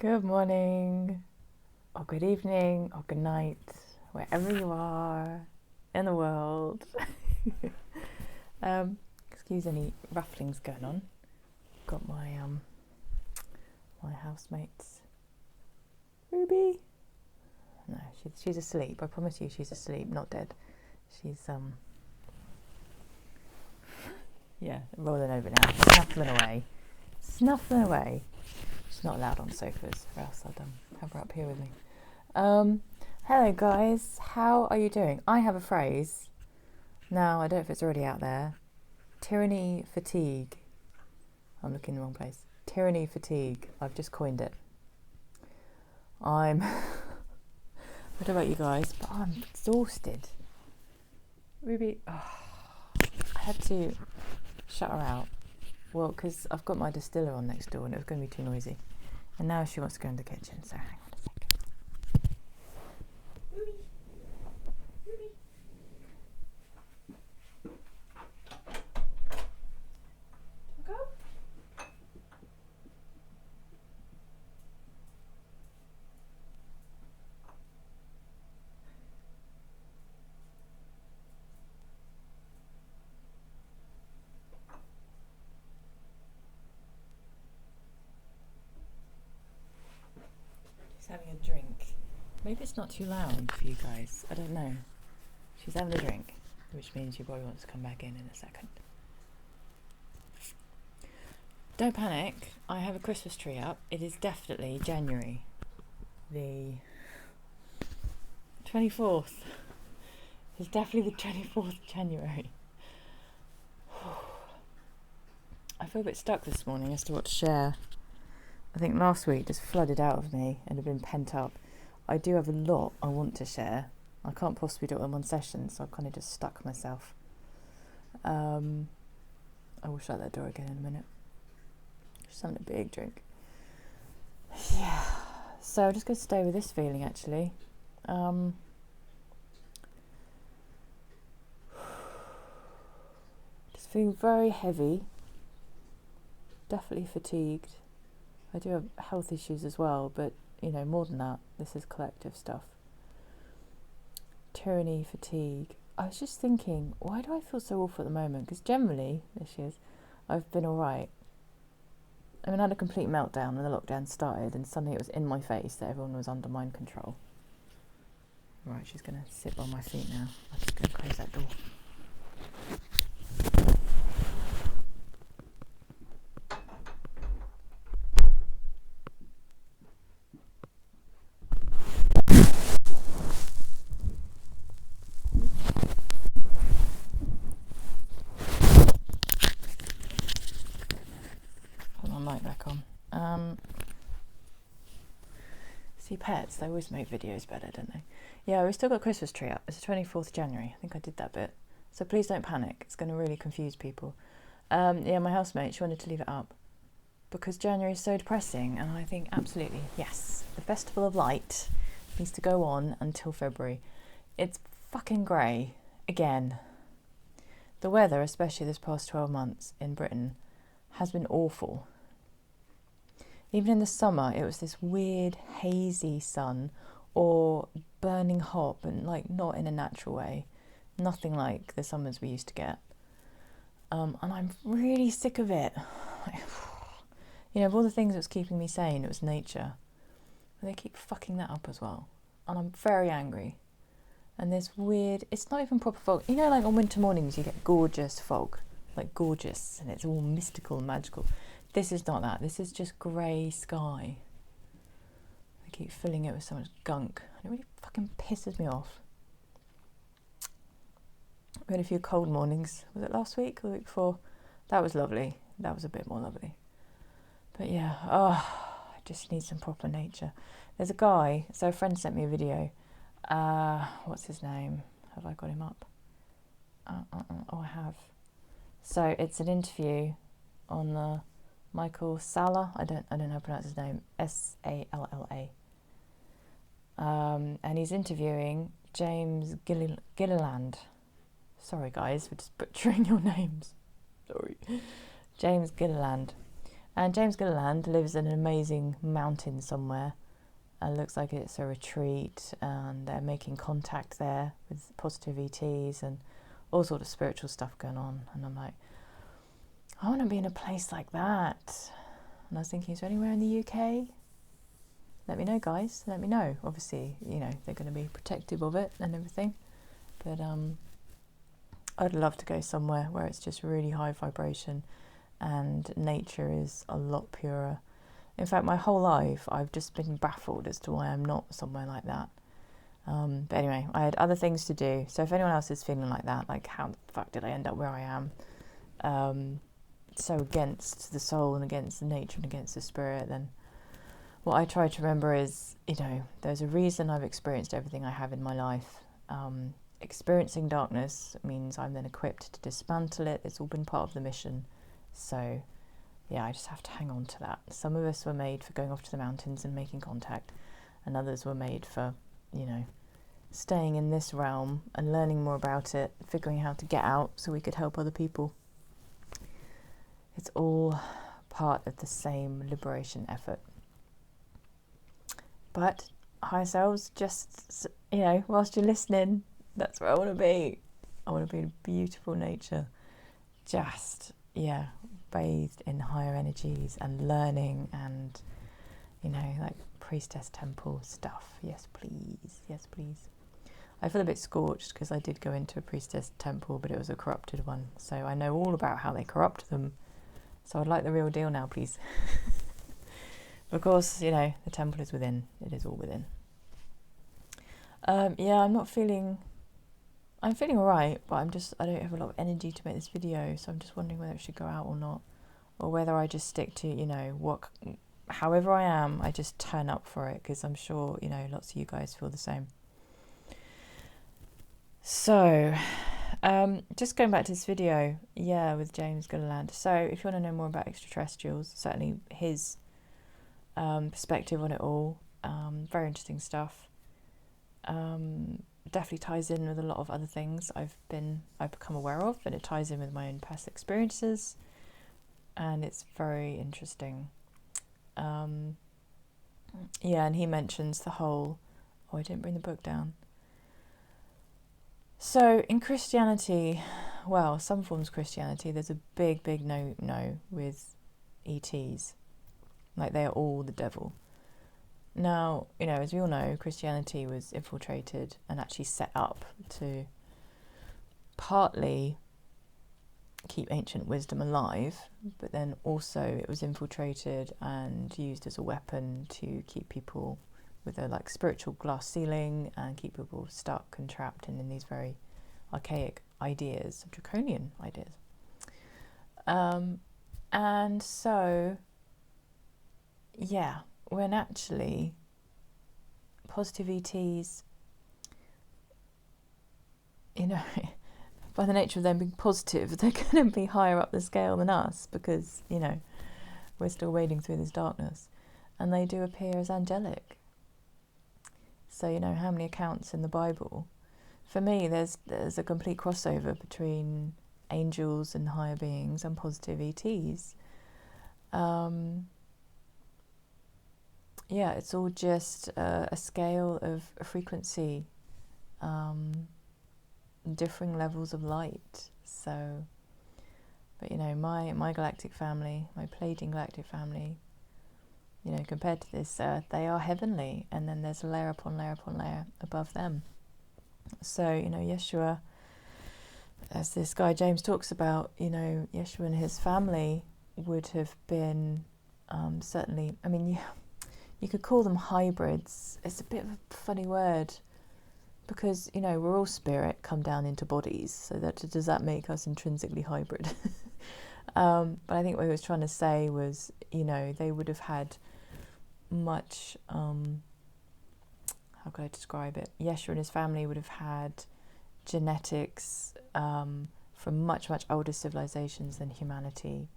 Good morning, or good evening, or good night, wherever you are in the world. Excuse any rufflings going on. Got my housemates. Ruby? No, she's asleep. I promise you, she's asleep, not dead. She's yeah, rolling over now, snuffling away. She's not allowed on sofas, or else I'd have her up here with me. Hello guys, how are you doing? I have a phrase. Now, I don't know if it's already out there. Tyranny fatigue. I'm looking in the wrong place. Tyranny fatigue. I've just coined it. I don't know about you guys, but I'm exhausted. Ruby, I had to shut her out. Well, because I've got my distiller on next door and it was going to be too noisy. And now she wants to go in the kitchen, so hang on a second. Ruby. Ruby. Go. She's having a drink. Maybe it's not too loud for you guys. I don't know. She's having a drink, which means she probably wants to come back in a second. Don't panic. I have a Christmas tree up. It is definitely January. The 24th. It's definitely the 24th January. I feel a bit stuck this morning as to what to share. I think last week just flooded out of me and had been pent up. I do have a lot I want to share. I can't possibly do it in one session, so I've kind of just stuck myself. I will shut that door again in a minute. Just having a big drink. Yeah. So I'm just going to stay with this feeling actually. Just feeling very heavy. Definitely fatigued. I do have health issues as well, but you know, more than that, this is collective stuff. Tyranny, fatigue. I was just thinking, why do I feel so awful at the moment? Because generally, this year, I've been alright. I mean, I had a complete meltdown when the lockdown started, and suddenly it was in my face that everyone was under mind control. Right, she's going to sit by my feet now. I'm just going to close that door. Back on. See, pets, they always make videos better, don't they? Yeah, we've still got Christmas tree up. It's the 24th January. I think I did that bit. So please don't panic. It's going to really confuse people. Yeah, my housemate, she wanted to leave it up because January is so depressing, and I think absolutely, yes, the Festival of Light needs to go on until February. It's fucking grey again. The weather, especially this past 12 months in Britain, has been awful. Even in the summer, it was this weird, hazy sun or burning hot, but like not in a natural way. Nothing like the summers we used to get. And I'm really sick of it. You know, of all the things that was keeping me sane, it was nature. And they keep fucking that up as well. And I'm very angry. And this weird, it's not even proper fog. You know, like on winter mornings, you get gorgeous fog. Like gorgeous, and it's all mystical and magical. This is not that. This is just grey sky. I keep filling it with so much gunk. And it really fucking pisses me off. We had a few cold mornings. Was it last week or the week before? That was lovely. That was a bit more lovely. But yeah, I just need some proper nature. There's a guy, so a friend sent me a video. What's his name? Have I got him up? Oh, I have. So it's an interview on the Michael Salla. I don't know how to pronounce his name. Salla. And he's interviewing James Gilliland. Sorry guys for just butchering your names. Sorry. James Gilliland. And James Gilliland lives in an amazing mountain somewhere. It looks like it's a retreat, and they're making contact there with positive ETs and all sort of spiritual stuff going on. And I'm like, I want to be in a place like that. And I was thinking, is there anywhere in the UK? Let me know, guys. Let me know. Obviously, you know, they're going to be protective of it and everything. But I'd love to go somewhere where it's just really high vibration and nature is a lot purer. In fact, my whole life, I've just been baffled as to why I'm not somewhere like that. But anyway, I had other things to do. So if anyone else is feeling like that, like how the fuck did I end up where I am? So against the soul and against the nature and against the spirit, then what I try to remember is, you know, there's a reason I've experienced everything I have in my life. Experiencing darkness means I'm then equipped to dismantle it. It's all been part of the mission. So yeah, I just have to hang on to that. Some of us were made for going off to the mountains and making contact, and others were made for, you know, staying in this realm and learning more about it, figuring how to get out so we could help other people. It's all part of the same liberation effort. But higher selves, just, you know, whilst you're listening, that's where I want to be. I want to be in beautiful nature. Just, yeah, bathed in higher energies and learning and, you know, like priestess temple stuff. Yes, please. Yes, please. I feel a bit scorched because I did go into a priestess temple, but it was a corrupted one. So I know all about how they corrupt them. So I'd like the real deal now, please. Of course, you know, the temple is within. It is all within. Yeah, I'm feeling all right, but I don't have a lot of energy to make this video, so I'm just wondering whether it should go out or not, or whether I just stick to, you know, however I am, I just turn up for it, because I'm sure, you know, lots of you guys feel the same. So, just going back to this video, yeah, with James Gilliland. So if you want to know more about extraterrestrials, certainly his perspective on it all, very interesting stuff. Definitely ties in with a lot of other things I've become aware of, and it ties in with my own past experiences, and it's very interesting. Yeah, and he mentions the whole, I didn't bring the book down. So in Christianity, well, some forms of Christianity, there's a big no with ETs. Like, they are all the devil. Now, you know, as we all know, Christianity was infiltrated and actually set up to partly keep ancient wisdom alive, but then also it was infiltrated and used as a weapon to keep people with a like spiritual glass ceiling and keep people stuck and trapped in these very archaic ideas, draconian ideas. And so, yeah, when actually positive ETs, you know, by the nature of them being positive, they're going to be higher up the scale than us, because, you know, we're still wading through this darkness, and they do appear as angelic. So, you know, how many accounts in the Bible? For me, there's a complete crossover between angels and higher beings and positive ETs. Yeah, it's all just a scale of frequency, differing levels of light. So, but you know, my galactic family, my Pleiadian galactic family, you know, compared to this earth, they are heavenly, and then there's layer upon layer upon layer above them. So, you know, Yeshua, as this guy James talks about, you know, Yeshua and his family would have been certainly, I mean, you could call them hybrids. It's a bit of a funny word, because, you know, we're all spirit come down into bodies, so does that make us intrinsically hybrid? But I think what he was trying to say was, you know, they would have had much, how could I describe it? Yeshua and his family would have had genetics from much older civilizations than humanity,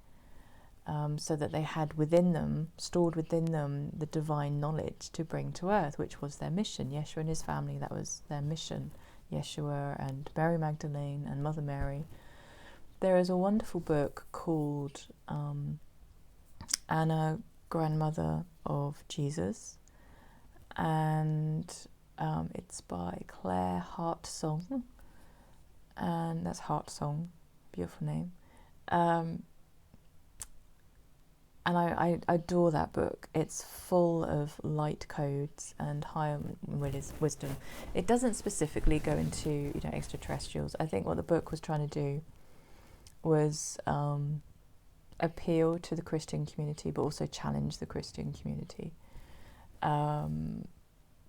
so that they had within them, stored within them, the divine knowledge to bring to earth, which was their mission. Yeshua and his family, that was their mission. Yeshua and Mary Magdalene and Mother Mary. There is a wonderful book called Anna, grandmother of Jesus, and it's by Claire Heartsong, and that's Heartsong, beautiful name. And I adore that book. It's full of light codes and higher wisdom. It doesn't specifically go into extraterrestrials. I think what the book was trying to do was appeal to the Christian community, but also challenge the Christian community.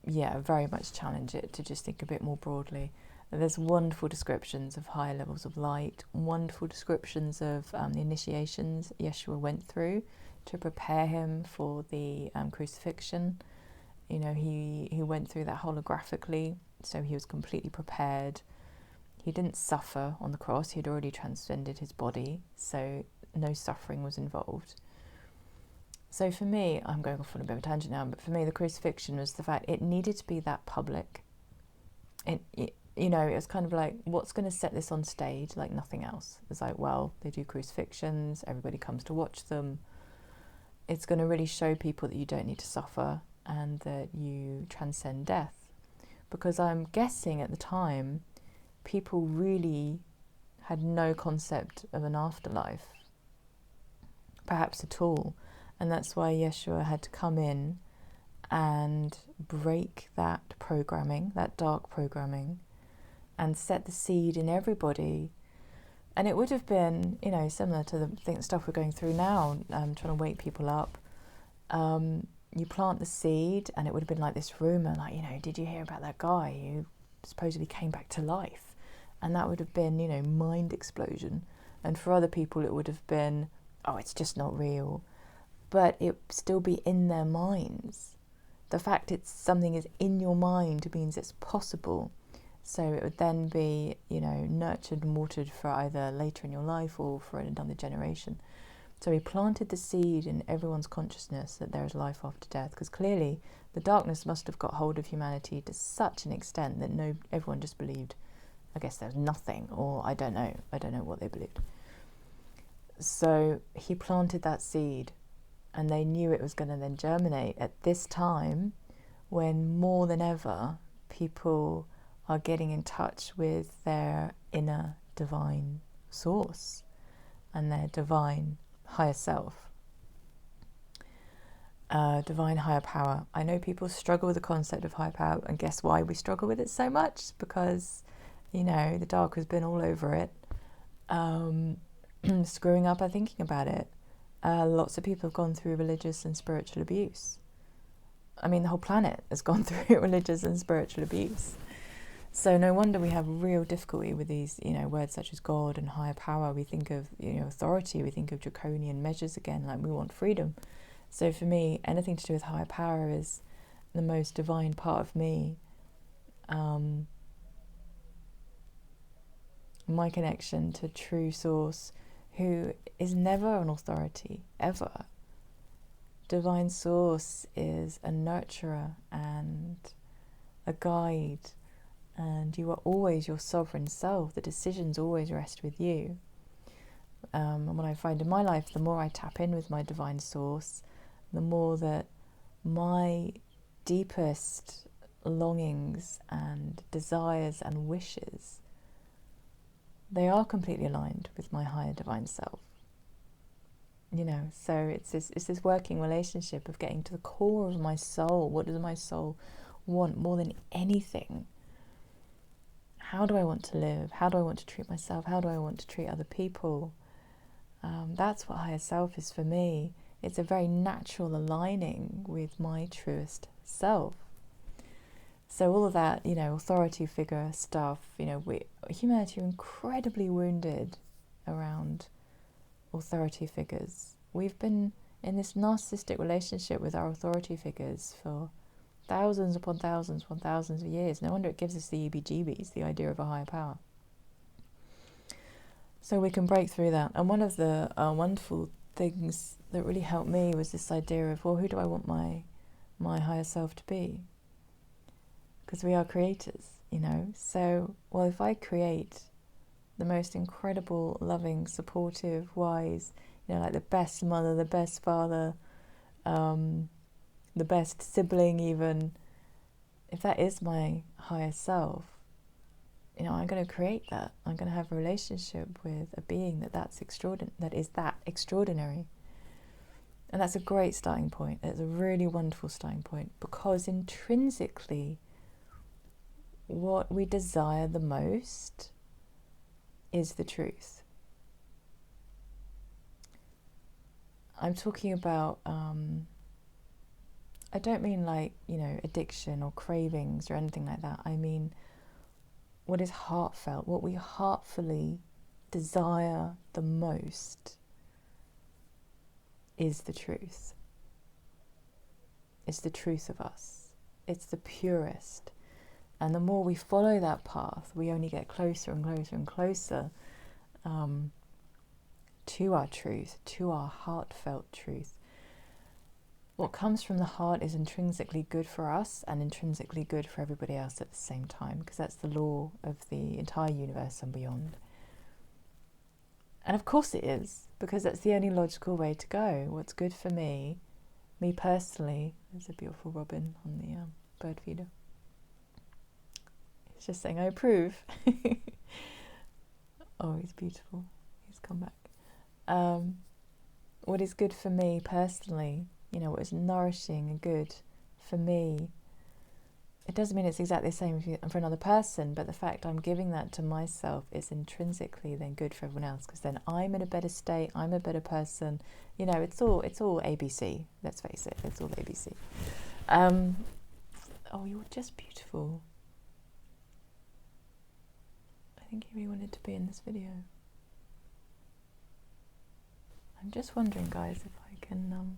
Very much challenge it to just think a bit more broadly. There's wonderful descriptions of higher levels of light, wonderful descriptions of the initiations Yeshua went through to prepare him for the crucifixion. He went through that holographically, so he was completely prepared. He didn't suffer on the cross. He'd already transcended his body, so no suffering was involved. So for me, I'm going off on a bit of a tangent now, but for me the crucifixion was the fact it needed to be that public. It was kind of like, what's going to set this on stage like nothing else? It's like, well, they do crucifixions, everybody comes to watch them. It's going to really show people that you don't need to suffer and that you transcend death. Because I'm guessing at the time, people really had no concept of an afterlife, perhaps at all. And that's why Yeshua had to come in and break that programming, that dark programming, and set the seed in everybody. And it would have been, similar to the stuff we're going through now, trying to wake people up. You plant the seed, and it would have been like this rumour, like, did you hear about that guy who supposedly came back to life? And that would have been, mind explosion. And for other people, it would have been, oh, it's just not real. But it would still be in their minds. The fact something is in your mind means it's possible. So it would then be, nurtured and watered for either later in your life or for another generation. So he planted the seed in everyone's consciousness that there is life after death, because clearly the darkness must have got hold of humanity to such an extent that everyone just believed, I guess there's nothing, or I don't know what they believed. So he planted that seed, and they knew it was going to then germinate at this time when more than ever people are getting in touch with their inner divine source and their divine higher self, divine higher power. I know people struggle with the concept of higher power, and guess why we struggle with it so much? Because, the dark has been all over it, screwing up our thinking about it. Lots of people have gone through religious and spiritual abuse. I mean, the whole planet has gone through religious and spiritual abuse. So no wonder we have real difficulty with these, words such as God and higher power. We think of, authority. We think of draconian measures again, like we want freedom. So for me, anything to do with higher power is the most divine part of me. My connection to true source, who is never an authority, ever. Divine source is a nurturer and a guide, and you are always your sovereign self. The decisions always rest with you. And what I find in my life, the more I tap in with my divine source, the more that my deepest longings and desires and wishes, they are completely aligned with my higher divine self. So it's this working relationship of getting to the core of my soul. What does my soul want more than anything? How do I want to live? How do I want to treat myself? How do I want to treat other people? That's what higher self is for me. It's a very natural aligning with my truest self. So all of that, authority figure stuff, humanity are incredibly wounded around authority figures. We've been in this narcissistic relationship with our authority figures for thousands upon thousands of years. No wonder it gives us the EBGBs, the idea of a higher power. So we can break through that. And one of the wonderful things that really helped me was this idea of, well, who do I want my higher self to be? Because we are creators, So, well, if I create the most incredible, loving, supportive, wise, you know, like the best mother, the best father, the best sibling even, if that is my higher self, you know, I'm going to create that. I'm going to have a relationship with a being that is that extraordinary. And that's a great starting point. It's a really wonderful starting point, because intrinsically, what we desire the most is the truth. I'm talking about, I don't mean like, you know, addiction or cravings or anything like that. I mean what is heartfelt, what we heartfully desire the most is the truth. It's the truth of us. It's the purest. And the more we follow that path, we only get closer and closer and closer to our truth, to our heartfelt truth. What comes from the heart is intrinsically good for us and intrinsically good for everybody else at the same time, because that's the law of the entire universe and beyond. And of course it is, because that's the only logical way to go. What's good for me personally, there's a beautiful robin on the bird feeder. It's just saying I approve. Oh, he's beautiful. He's come back. What is good for me personally, you know, what is nourishing and good for me, it doesn't mean it's exactly the same for another person, but the fact I'm giving that to myself is intrinsically then good for everyone else, because then I'm in a better state, I'm a better person. You know, it's all ABC, let's face it, it's all ABC. Oh, you're just beautiful. I think you really wanted to be in this video. I'm just wondering, guys, if I can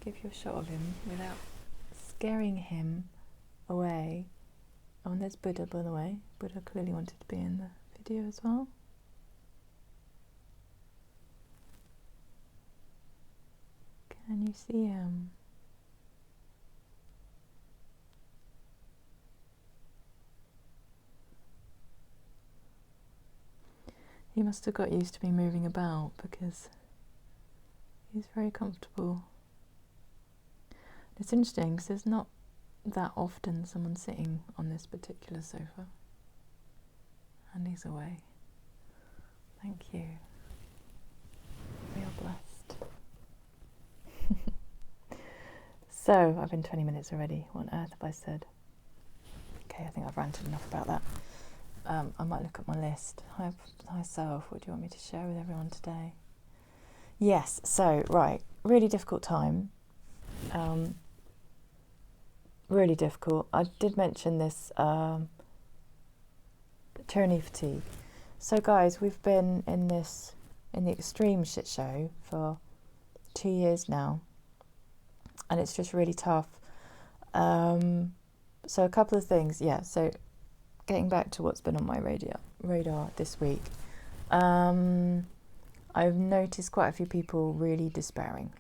give you a shot of him without scaring him away. Oh, and there's Buddha, by the way. Buddha clearly wanted to be in the video as well. Can you see him? He must have got used to me moving about, because he's very comfortable. It's interesting because there's not that often someone sitting on this particular sofa. And he's away. Thank you. We are blessed. So, I've been 20 minutes already. What on earth have I said? Okay, I think I've ranted enough about that. I might look at my list. Hi self, what do you want me to share with everyone today? Yes, so, right, really difficult time. Really difficult. I did mention this tyranny fatigue. So guys, we've been in the extreme shit show for 2 years now, and it's just really tough. So a couple of things, yeah. So getting back to what's been on my radar this week, I've noticed quite a few people really despairing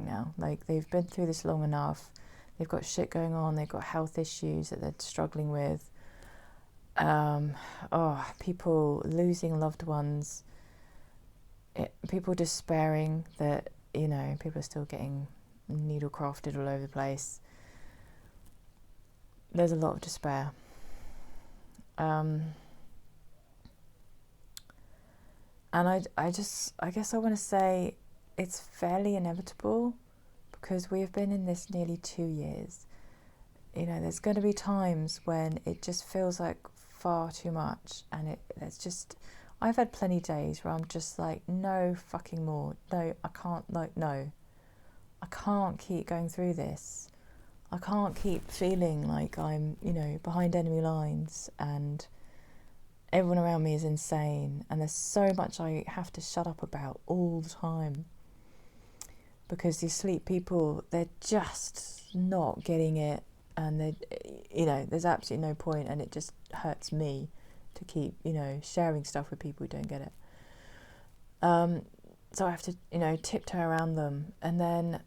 now. Like, they've been through this long enough. They've got shit going on. They've got health issues that they're struggling with. People losing loved ones. People despairing that, you know, people are still getting needle crafted all over the place. There's a lot of despair. And I guess I want to say it's fairly inevitable, because we have been in this nearly 2 years. You know, there's going to be times when it just feels like far too much, and I've had plenty of days where I'm just like, no fucking more. No, I can't, no. I can't keep going through this. I can't keep feeling like I'm, you know, behind enemy lines and everyone around me is insane, and there's so much I have to shut up about all the time, because these sleep people, they're just not getting it, and they, you know, there's absolutely no point, and it just hurts me to keep, you know, sharing stuff with people who don't get it. So I have to, you know, tiptoe around them, and then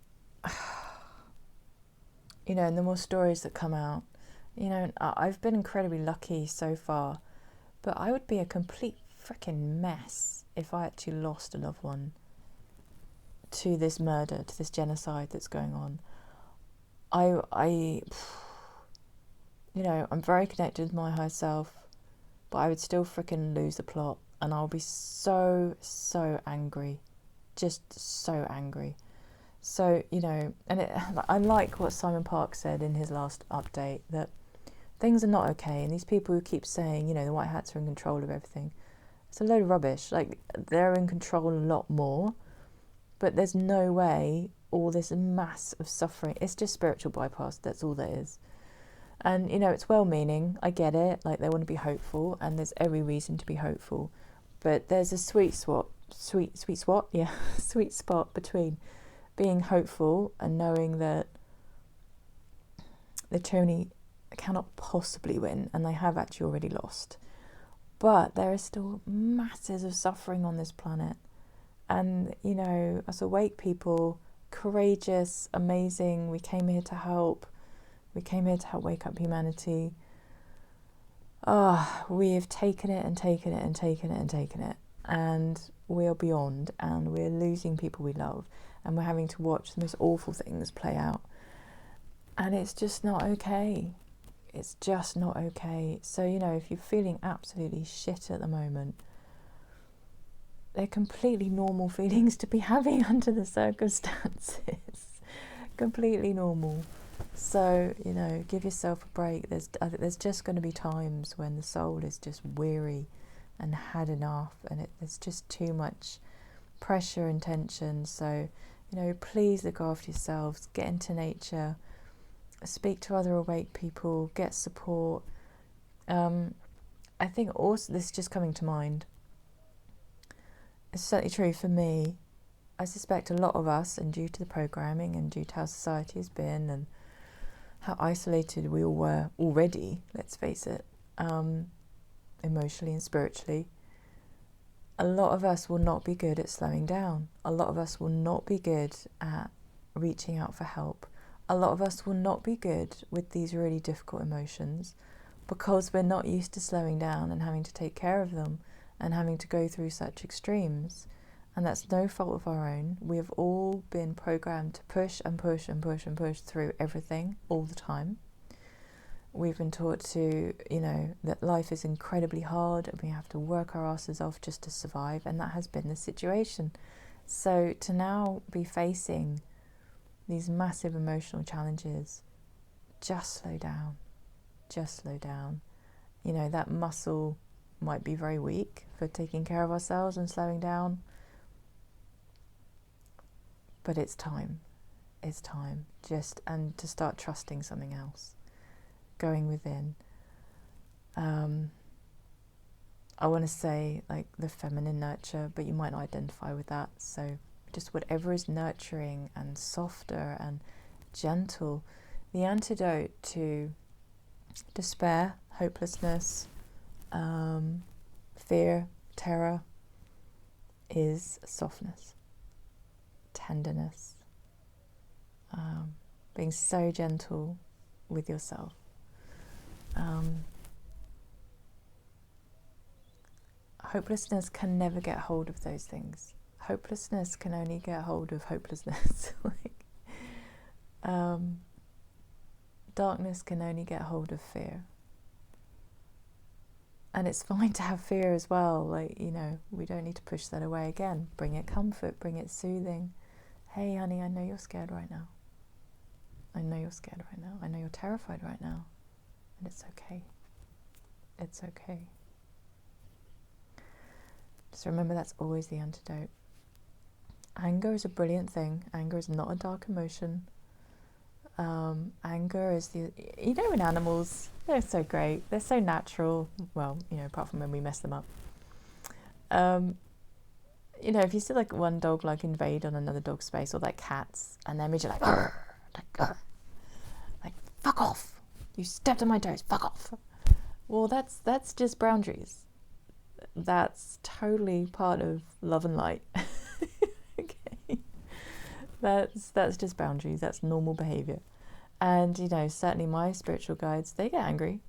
you know, and the more stories that come out, you know, I've been incredibly lucky so far, but I would be a complete freaking mess if I actually lost a loved one to this murder, to this genocide that's going on, I you know, I'm very connected with my higher self, but I would still freaking lose the plot, and I'll be so angry, just so angry. So, you know, and I like what Simon Park said in his last update, that things are not okay, and these people who keep saying, you know, the white hats are in control of everything, it's a load of rubbish. Like, they're in control a lot more, but there's no way all this mass of suffering, it's just spiritual bypass, that's all there is. And, you know, it's well-meaning, I get it, like they want to be hopeful, and there's every reason to be hopeful, but there's a sweet spot between being hopeful and knowing that the tyranny cannot possibly win, and they have actually already lost. But there is still masses of suffering on this planet. And, you know, as awake people, courageous, amazing, we came here to help. We came here to help wake up humanity. We have taken it and taken it and taken it and taken it. And we are beyond, and we're losing people we love. And we're having to watch the most awful things play out. And it's just not okay. It's just not okay. So, you know, if you're feeling absolutely shit at the moment, they're completely normal feelings to be having under the circumstances. Completely normal. So, you know, give yourself a break. There's just going to be times when the soul is just weary and had enough, and there's just too much pressure and tension. So, you know, please look after yourselves, get into nature, speak to other awake people, get support. I think also, this is just coming to mind, it's certainly true for me. I suspect a lot of us, and due to the programming and due to how society has been and how isolated we all were already, let's face it, emotionally and spiritually, a lot of us will not be good at slowing down. A lot of us will not be good at reaching out for help. A lot of us will not be good with these really difficult emotions because we're not used to slowing down and having to take care of them and having to go through such extremes. And that's no fault of our own. We have all been programmed to push and push and push and push through everything all the time. We've been taught to, you know, that life is incredibly hard and we have to work our asses off just to survive, and that has been the situation. So to now be facing these massive emotional challenges, just slow down. Just slow down. You know, that muscle might be very weak for taking care of ourselves and slowing down, but it's time. It's time. And to start trusting something else, going within. I want to say like the feminine nurture, but you might not identify with that. So just whatever is nurturing and softer and gentle. The antidote to despair, hopelessness, fear, terror is softness, tenderness, being so gentle with yourself. Hopelessness can never get hold of those things. Hopelessness can only get hold of hopelessness. Darkness can only get hold of fear. And it's fine to have fear as well. Like, you know, we don't need to push that away again. Bring it comfort, bring it soothing. Hey, honey, I know you're scared right now. I know you're scared right now. I know you're terrified right now. And it's okay. It's okay. Just remember, that's always the antidote. Anger is a brilliant thing. Anger is not a dark emotion. Anger is you know, in animals, they're so great. They're so natural. Well, you know, apart from when we mess them up. You know, if you see like one dog like invade on another dog's space, or like cats, and they're immediately like, "Arr!" Like, fuck off. You stepped on my toes, fuck off. Well, that's just boundaries. That's totally part of love and light. Okay. That's just boundaries. That's normal behavior. And, you know, certainly my spiritual guides, they get angry.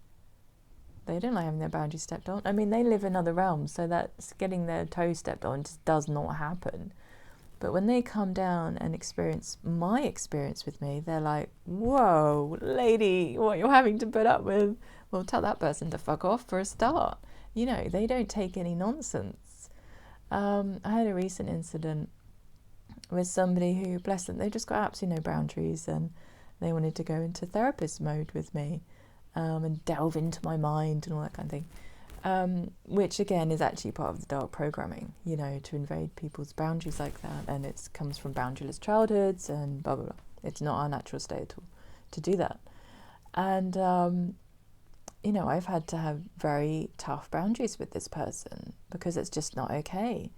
They don't like having their boundaries stepped on. I mean, they live in other realms, so that's getting their toes stepped on just does not happen. But when they come down and experience my experience with me, they're like, whoa, lady, what you're having to put up with? Well, tell that person to fuck off for a start. You know, they don't take any nonsense. I had a recent incident with somebody who, bless them, they just got absolutely no boundaries, and they wanted to go into therapist mode with me and delve into my mind and all that kind of thing. Which again is actually part of the dark programming, you know, to invade people's boundaries like that, and it comes from boundaryless childhoods and blah blah blah. It's not our natural state at all to do that. And you know, I've had to have very tough boundaries with this person because it's just not okay.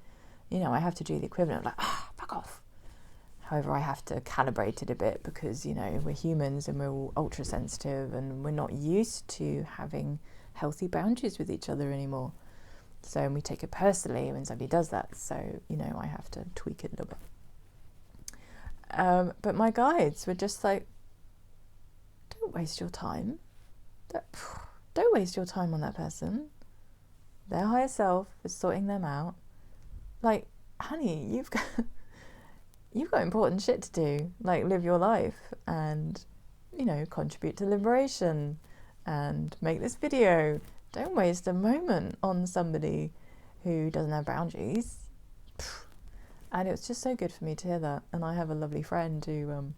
You know, I have to do the equivalent of like, fuck off. However, I have to calibrate it a bit because, you know, we're humans and we're all ultra sensitive and we're not used to having healthy boundaries with each other anymore. So we take it personally when somebody does that. So, you know, I have to tweak it a little bit. But my guides were just like, don't waste your time. Don't waste your time on that person. Their higher self is sorting them out. Like, honey, you've got important shit to do. Like, live your life and, you know, contribute to liberation and make this video. Don't waste a moment on somebody who doesn't have boundaries. And it was just so good for me to hear that. And I have a lovely friend who,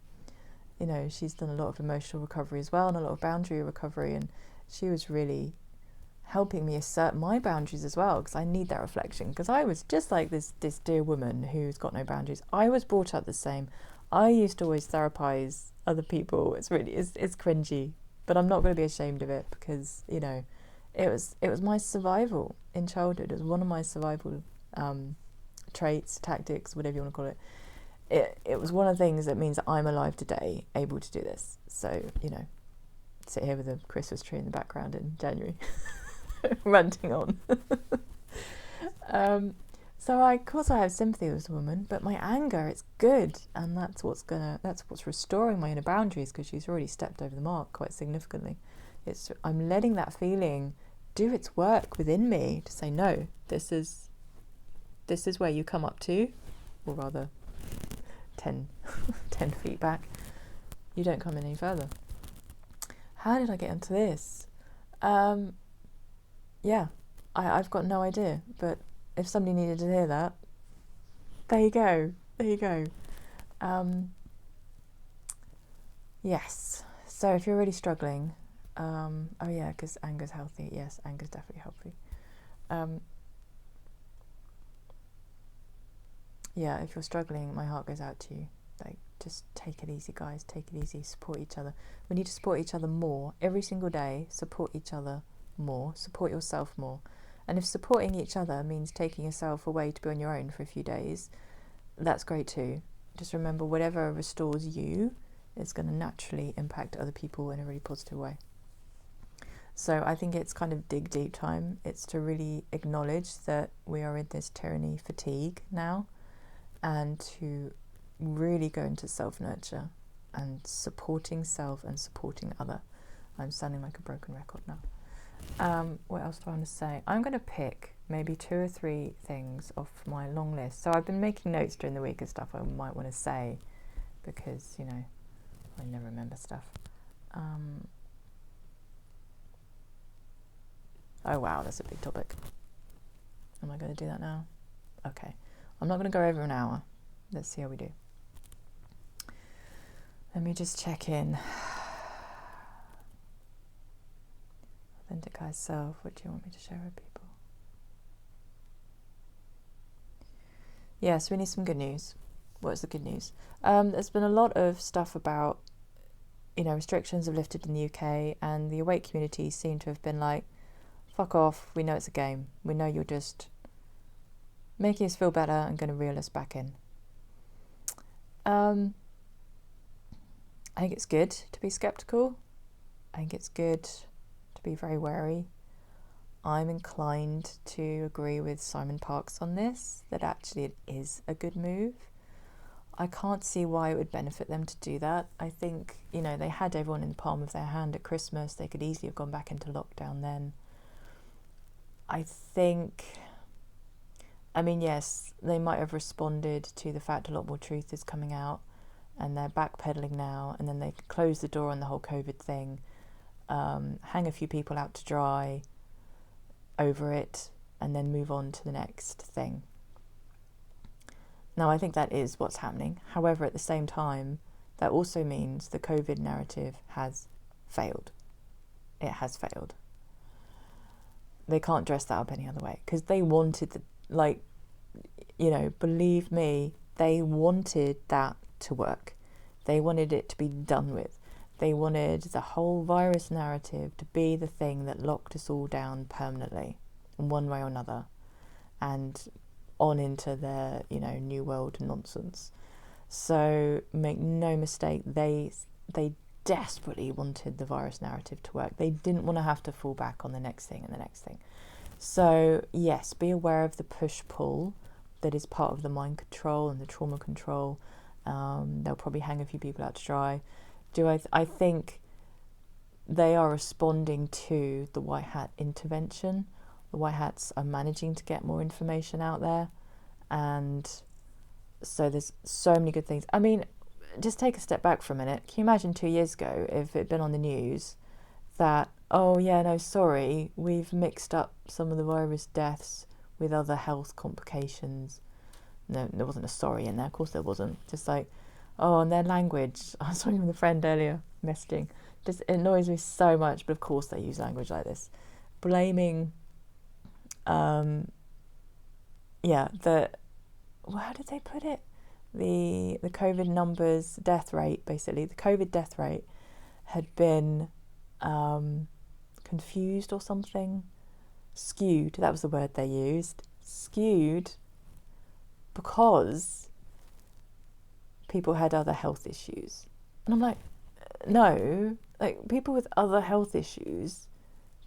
you know, she's done a lot of emotional recovery as well and a lot of boundary recovery. And she was really helping me assert my boundaries as well, because I need that reflection. Because I was just like this dear woman who's got no boundaries. I was brought up the same. I used to always therapize other people. It's cringy, but I'm not going to be ashamed of it because, you know, it was my survival in childhood. It was one of my survival traits, tactics, whatever you want to call it. It was one of the things that means that I'm alive today, able to do this. So, you know, sit here with a Christmas tree in the background in January. Ranting on. So of course I have sympathy with this woman, but my anger, it's good, and that's what's restoring my inner boundaries, because she's already stepped over the mark quite significantly. I'm letting that feeling do its work within me to say, no, this is where you come up to, or rather 10 feet back. You don't come in any further. How did I get into this? Yeah, I've got no idea, but if somebody needed to hear that, there you go. Yes, so if you're really struggling, oh yeah, because anger's healthy. Yes, anger's definitely healthy. Yeah, if you're struggling, my heart goes out to you. Like, just take it easy, guys, take it easy, support each other. We need to support each other more every single day. Support each other more, support yourself more. And if supporting each other means taking yourself away to be on your own for a few days, that's great too. Just remember, whatever restores you is going to naturally impact other people in a really positive way. So I think it's kind of dig deep time. It's to really acknowledge that we are in this tyranny fatigue now, and to really go into self-nurture and supporting self and supporting other. I'm sounding like a broken record now. What else do I want to say? I'm going to pick maybe 2 or 3 things off my long list. So I've been making notes during the week of stuff I might want to say, because, you know, I never remember stuff. Oh wow, that's a big topic. Am I going to do that now? Okay. I'm not going to go over an hour. Let's see how we do. Let me just check in. Authentic high self, what do you want me to share with people? Yes, we need some good news. What's the good news? There's been a lot of stuff about, you know, restrictions have lifted in the UK, and the awake community seem to have been like, fuck off, we know it's a game. We know you're just making us feel better and going to reel us back in. I think it's good to be skeptical. I think it's good to be very wary. I'm inclined to agree with Simon Parkes on this, that actually it is a good move. I can't see why it would benefit them to do that. I think, you know, they had everyone in the palm of their hand at Christmas. They could easily have gone back into lockdown then. I think, I mean, yes, they might have responded to the fact a lot more truth is coming out, and they're backpedaling now, and then they close the door on the whole COVID thing, hang a few people out to dry over it, and then move on to the next thing. Now, I think that is what's happening. However, at the same time, that also means the COVID narrative has failed. It has failed. They can't dress that up any other way, because they wanted believe me, they wanted that to work. They wanted it to be done with. They wanted the whole virus narrative to be the thing that locked us all down permanently in one way or another, and on into their, new world nonsense. So make no mistake, they desperately wanted the virus narrative to work. They didn't want to have to fall back on the next thing and the next thing. So yes, be aware of the push-pull that is part of the mind control and the trauma control. They'll probably hang a few people out to dry. I think they are responding to the white hat intervention. The white hats are managing to get more information out there, and so there's so many good things. I mean, just take a step back for a minute. Can you imagine 2 years ago if it had been on the news that, oh yeah, no, sorry, we've mixed up some of the virus deaths with other health complications. No, there wasn't a sorry in there, of course there wasn't. Just like, oh, and their language. I was talking with a friend earlier, messaging. Just it annoys me so much, but of course they use language like this. Blaming, how did they put it? The COVID numbers, death rate, basically. The COVID death rate had been confused or something. Skewed, that was the word they used. Skewed because people had other health issues. And I'm like, no, like people with other health issues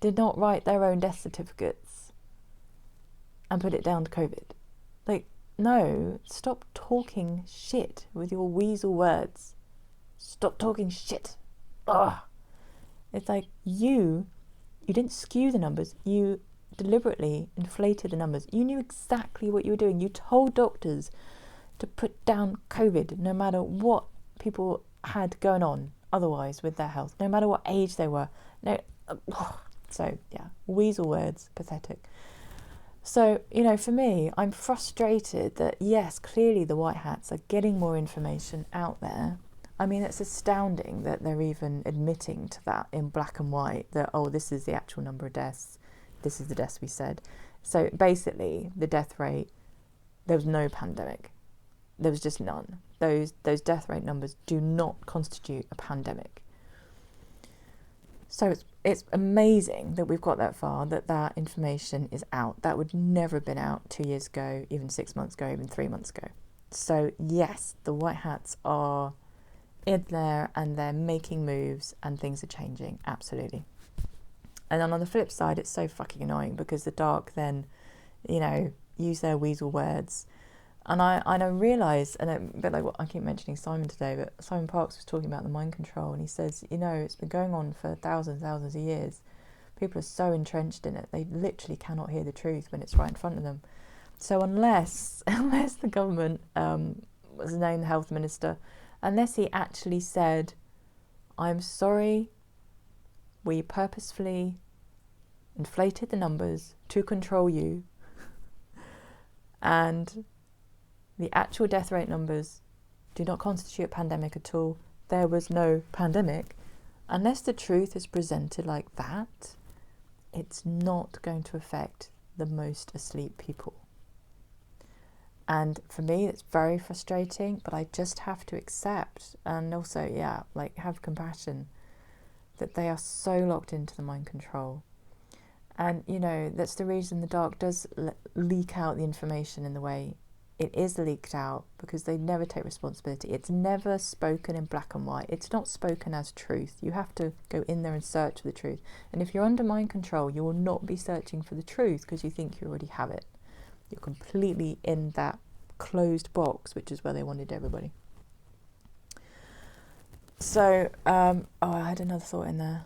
did not write their own death certificates and put it down to COVID. Like, no, stop talking shit with your weasel words. Stop talking shit. Ugh. It's like you didn't skew the numbers. You deliberately inflated the numbers. You knew exactly what you were doing. You told doctors to put down COVID no matter what people had going on otherwise with their health, no matter what age they were. So yeah, weasel words, pathetic. So, for me, I'm frustrated that, yes, clearly the white hats are getting more information out there. I mean, it's astounding that they're even admitting to that in black and white, that, oh, this is the actual number of deaths, this is the deaths we said. So basically, the death rate, there was no pandemic. There was just none. Those death rate numbers do not constitute a pandemic. So it's amazing that we've got that far, that information is out. That would never have been out 2 years ago, even 6 months ago, even 3 months ago. So yes, the white hats are in there and they're making moves and things are changing, absolutely. And then on the flip side, it's so fucking annoying because the dark then, use their weasel words. And I realise, and a bit like what I keep mentioning Simon today, but Simon Parkes was talking about the mind control, and he says, it's been going on for thousands of years. People are so entrenched in it, they literally cannot hear the truth when it's right in front of them. So unless the government, was named the health minister, unless he actually said, I'm sorry, we purposefully inflated the numbers to control you, and the actual death rate numbers do not constitute a pandemic at all. There was no pandemic. Unless the truth is presented like that, it's not going to affect the most asleep people. And for me, it's very frustrating, but I just have to accept and also, have compassion that they are so locked into the mind control. And, that's the reason the dark does leak out the information in the way it is leaked out, because they never take responsibility. It's never spoken in black and white. It's not spoken as truth. You have to go in there and search for the truth. And if you're under mind control, you will not be searching for the truth because you think you already have it. You're completely in that closed box, which is where they wanted everybody. So, I had another thought in there.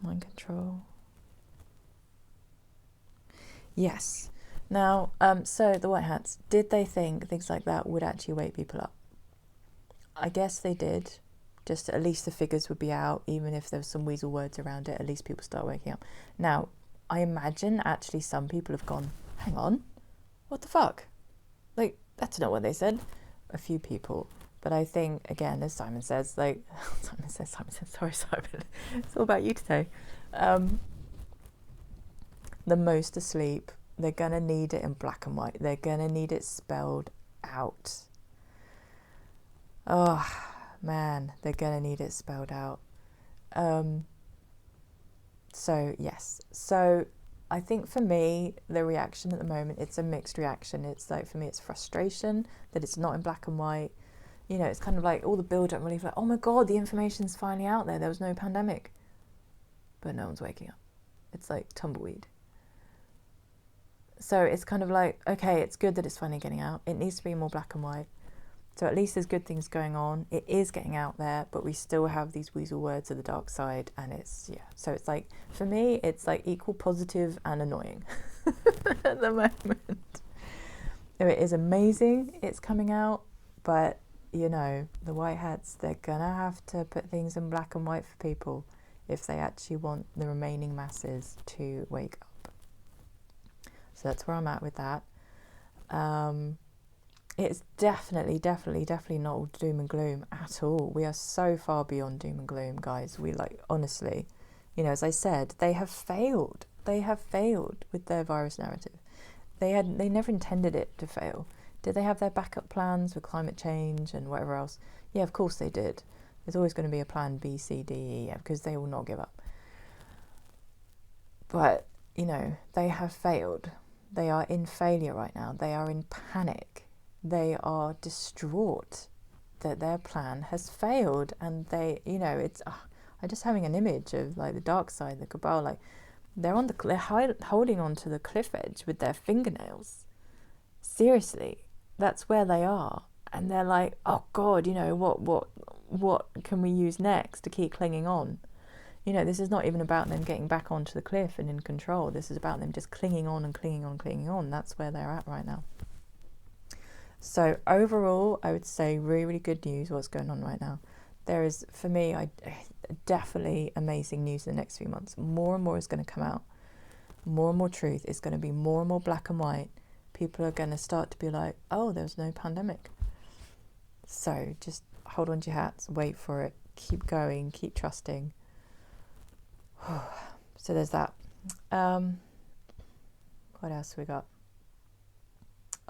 Mind control. Yes. Now, so the white hats, did they think things like that would actually wake people up? I guess they did. Just at least the figures would be out, even if there was some weasel words around it, at least people start waking up. Now, I imagine actually some people have gone, hang on, what the fuck? Like, that's not what they said. A few people. But I think, again, as Simon says, like, Simon says, sorry, Simon, it's all about you today. The most asleep, they're going to need it in black and white. They're going to need it spelled out. Oh, man, they're going to need it spelled out. So, yes. So, I think for me, the reaction at the moment, it's a mixed reaction. It's like, for me, it's frustration that it's not in black and white. You know, it's kind of like all the build-up relief, like, oh my God, the information's finally out there. There was no pandemic. But no one's waking up. It's like tumbleweed. So it's kind of like, okay, it's good that it's finally getting out. It needs to be more black and white. So at least there's good things going on. It is getting out there, but we still have these weasel words of the dark side. And it's, yeah. So it's like, for me, it's like equal positive and annoying at the moment. So it is amazing it's coming out, but, you know, the white hats, they're going to have to put things in black and white for people if they actually want the remaining masses to wake up. So that's where I'm at with that. It's definitely not all doom and gloom at all. We are so far beyond doom and gloom, guys. We, like, honestly, you know, as I said, they have failed. They have failed with their virus narrative. They never intended it to fail. Did they have their backup plans with climate change and whatever else? Yeah, of course they did. There's always going to be a plan B, C, D, E, because they will not give up. But, you know, they have failed. They are in failure right now. They are in panic. They are distraught that their plan has failed. And they, you know, it's, I'm just having an image of, like, the dark side, the cabal, like, they're holding on to the cliff edge with their fingernails. Seriously, that's where they are. And they're like, oh God, you know, what can we use next to keep clinging on? You know, this is not even about them getting back onto the cliff and in control. This is about them just clinging on and clinging on, clinging on. That's where they're at right now. So overall, I would say really, really good news what's going on right now. There is, for me, definitely amazing news in the next few months. More and more is going to come out. More and more truth. It's going to be more and more black and white. People are going to start to be like, oh, there's no pandemic. So just hold on to your hats, wait for it, keep going, keep trusting. So there's that. What else have we got?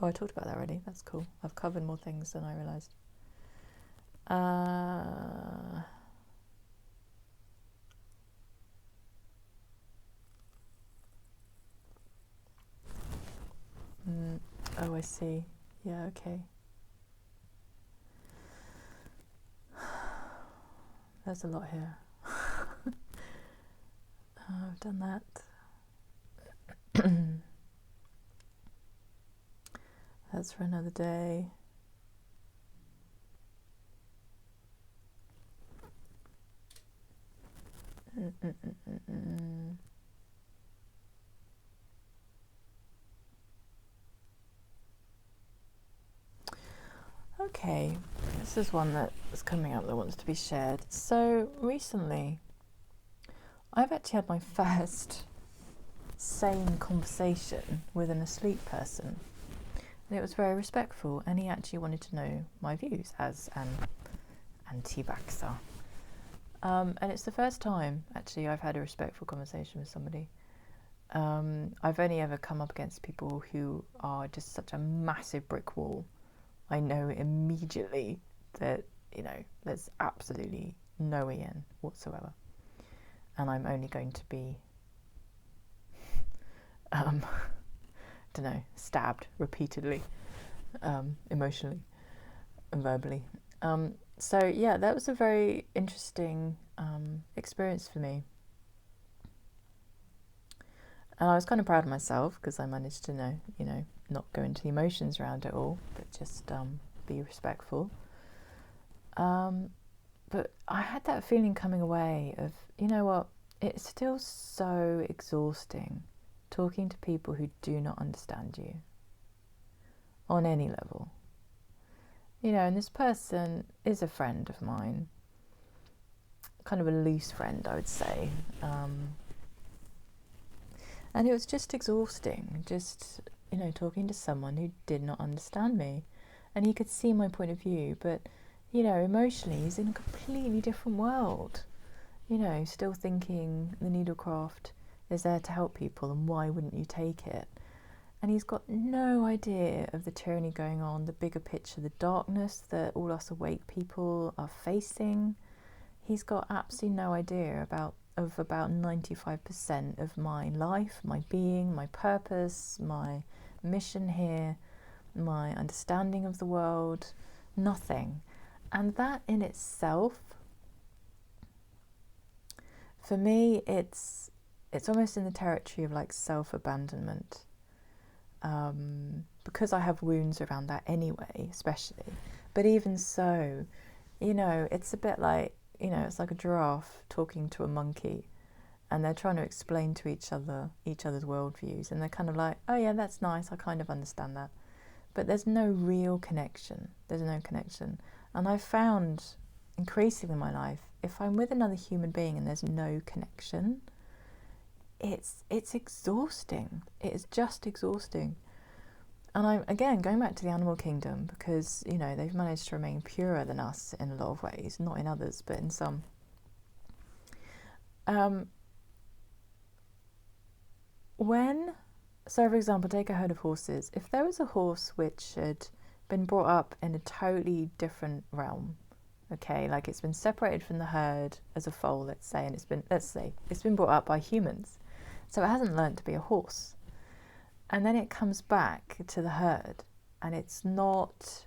Oh, I talked about that already. That's cool. I've covered more things than I realised. Oh, I see. Yeah, okay. There's a lot here. I've done that. That's for another day. Okay, this is one that is coming up that wants to be shared. So recently, I've actually had my first sane conversation with an asleep person. And it was very respectful, and he actually wanted to know my views as an anti-vaxxer. And it's the first time, actually, I've had a respectful conversation with somebody. I've only ever come up against people who are just such a massive brick wall. I know immediately that, you know, there's absolutely no way in whatsoever. And I'm only going to be, stabbed repeatedly, emotionally and verbally. So yeah, that was a very interesting experience for me. And I was kind of proud of myself because I managed to not go into the emotions around it all, but just be respectful. But I had that feeling coming away of, you know what, it's still so exhausting talking to people who do not understand you on any level. You know, and this person is a friend of mine, kind of a loose friend, I would say. And it was just exhausting, just, you know, talking to someone who did not understand me. And he could see my point of view, but, you know, emotionally he's in a completely different world. You know, still thinking the needlecraft is there to help people, and why wouldn't you take it? And he's got no idea of the tyranny going on, the bigger picture, the darkness that all us awake people are facing. He's got absolutely no idea about 95% of my life, my being, my purpose, my mission here, my understanding of the world, nothing. And that in itself, for me, it's almost in the territory of like self-abandonment, because I have wounds around that anyway, especially. But even so, you know, it's a bit like, you know, it's like a giraffe talking to a monkey, and they're trying to explain to each other's worldviews, and they're kind of like, oh yeah, that's nice, I kind of understand that. But there's no real connection. There's no connection. And I've found increasingly in my life, if I'm with another human being and there's no connection, it's exhausting. It is just exhausting. And I'm, again, going back to the animal kingdom, because, you know, they've managed to remain purer than us in a lot of ways, not in others, but in some. So for example, take a herd of horses. If there was a horse which had been brought up in a totally different realm, okay, like it's been separated from the herd as a foal, let's say, and it's been brought up by humans, so it hasn't learnt to be a horse. And then it comes back to the herd, and it's not